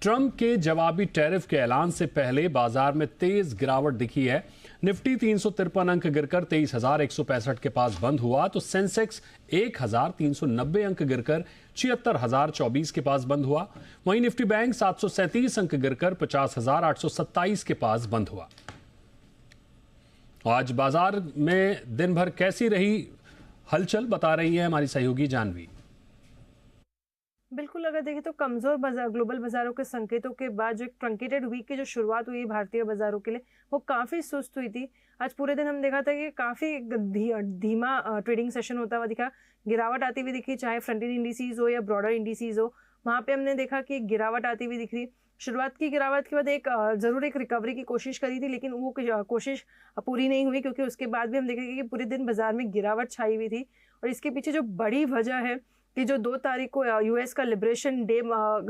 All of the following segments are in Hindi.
ट्रंप के जवाबी टैरिफ के ऐलान से पहले बाजार में तेज गिरावट दिखी है। निफ्टी 353 अंक गिरकर 23,165 के पास बंद हुआ तो सेंसेक्स 1,390 अंक गिरकर 76,024 के पास बंद हुआ। वहीं निफ्टी बैंक 737 अंक गिरकर 50,827 के पास बंद हुआ। आज बाजार में दिन भर कैसी रही हलचल, बता रही है हमारी सहयोगी जानवी। बिल्कुल, अगर देखें तो कमजोर बाजार ग्लोबल बाजारों के संकेतों के बाद जो एक ट्रंकेटेड वीक की जो शुरुआत हुई भारतीय बाजारों के लिए वो काफ़ी सुस्त हुई थी। आज पूरे दिन हम देखा था कि काफ़ी धीमा ट्रेडिंग सेशन होता हुआ दिखा, गिरावट आती हुई दिखी, चाहे फ्रंट एंड इंडिसेस हो या ब्रॉडर इंडिसेस हो, वहाँ पे हमने देखा कि गिरावट आती हुई दिख रही। शुरुआत की गिरावट के बाद ज़रूर एक रिकवरी की कोशिश करी थी, लेकिन वो कोशिश पूरी नहीं हुई, क्योंकि उसके बाद भी हम देखेंगे कि पूरे दिन बाजार में गिरावट छाई हुई थी। और इसके पीछे जो बड़ी वजह है कि जो 2 तारीख को यूएस का लिबरेशन डे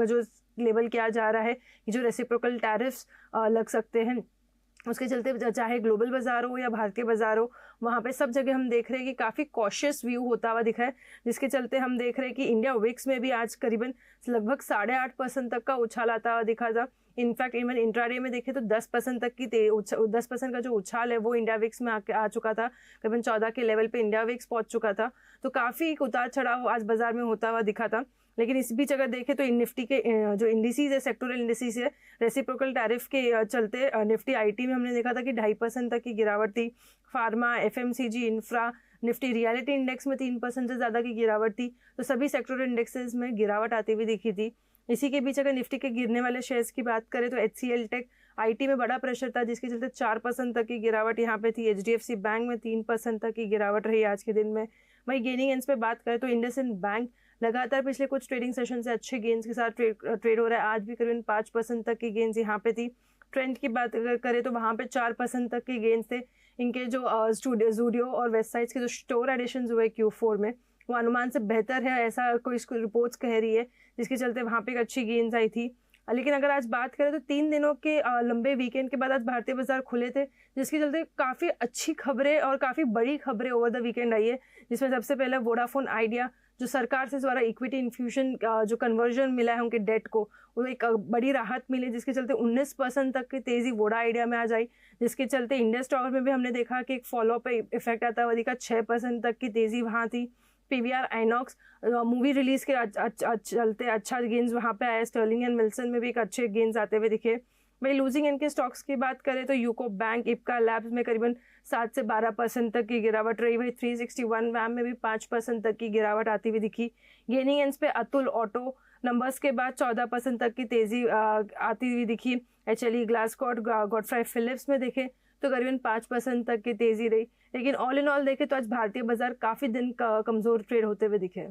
जो लेबल किया जा रहा है, जो रेसिप्रोकल टैरिफ्स लग सकते हैं, उसके चलते चाहे ग्लोबल बाजार हो या भारतीय बाजार हो, वहाँ पे सब जगह हम देख रहे हैं कि काफ़ी कॉशियस व्यू होता हुआ दिखा है, जिसके चलते हम देख रहे हैं कि इंडिया विक्स में भी आज करीबन लगभग 8.5% तक का उछाल आता हुआ दिखा था। इनफैक्ट इवन इंट्राडे में देखें तो 10% तक की 10% का जो उछाल है वो इंडिया विक्स में आ चुका था। करीबन 14 के लेवल पे इंडिया विक्स पहुंच चुका था। तो काफ़ी एक उतार चढ़ाव आज बाजार में होता हुआ दिखा था। लेकिन इस बीच अगर देखें तो निफ्टी के जो इंडिसेस है, सेक्टोरल इंडिसेस है, रेसिप्रोकल टैरिफ के चलते निफ्टी आईटी में हमने देखा था कि 2.5% तक की गिरावट थी। Pharma, FMCG, infra, Nifty reality index में 3% से ज़्यादा की गिरावट थी। तो सभी सेक्टोरल इंडेक्सेस में गिरावट आती हुई दिखी थी। इसी के बीच अगर निफ्टी के गिरने वाले शेयर्स की बात करें तो HCL टेक आईटी में बड़ा प्रेशर था, जिसके चलते 4% तक की गिरावट यहाँ पे थी। HDFC बैंक में 3% तक की गिरावट रही आज के दिन में। वही गेनिंग एंड्स पे बात करें तो इंडसइंड बैंक लगातार पिछले कुछ ट्रेडिंग सेशन से अच्छे गेंस के साथ ट्रेड हो रहा है। आज भी करीबन 5% तक की गेंस यहाँ पे थी। ट्रेंड की बात अगर करें तो वहाँ पे 4% तक की गेंस थे। इनके जो ज़ूडियो और वेबसाइट्स के जो स्टोर एडिशन हुए Q4 में, वो अनुमान से बेहतर है, ऐसा कोई रिपोर्ट्स कह रही है, जिसके चलते वहाँ पे एक अच्छी गेंस आई थी। लेकिन अगर आज बात करें तो 3 दिनों के लंबे वीकेंड के बाद आज भारतीय बाजार खुले थे, जिसके चलते काफ़ी अच्छी खबरें और काफ़ी बड़ी खबरें ओवर द वीकेंड आई है। जिसमें सबसे पहले वोडाफोन आइडिया, जो सरकार से द्वारा इक्विटी इन्फ्यूजन जो कन्वर्जन मिला है उनके डेट को, वो एक बड़ी राहत मिली, जिसके चलते 19% तक की तेज़ी वोडा आइडिया में आ जाई। जिसके चलते इंडस टावर में भी हमने देखा कि एक फॉलोअप इफेक्ट आता हुआ दिखा, 6% तक की तेज़ी वहाँ थी। PVR आइनॉक्स मूवी रिलीज के चलते अच्छा गेंस वहाँ पे आया। स्टर्लिंग एंड विल्सन में भी एक अच्छे गेंस आते हुए दिखे। वही लूजिंग एंड के स्टॉक्स की बात करें तो यूको बैंक, इप्का लैब्स में करीबन 7 से 12% तक की गिरावट रही। वही 361 वैम में भी 5% तक की गिरावट आती हुई दिखी। गेनिंग एंड्स पे अतुल ऑटो नंबर्स के बाद 14% तक की तेजी आती हुई दिखी। HLE, ग्लासकोट, गॉडफ्राई फिलिप्स में देखें तो करीबन 5% तक की तेजी रही। लेकिन ऑल इन ऑल देखें तो आज भारतीय बाजार काफ़ी दिन कमज़ोर ट्रेड होते हुए दिखे।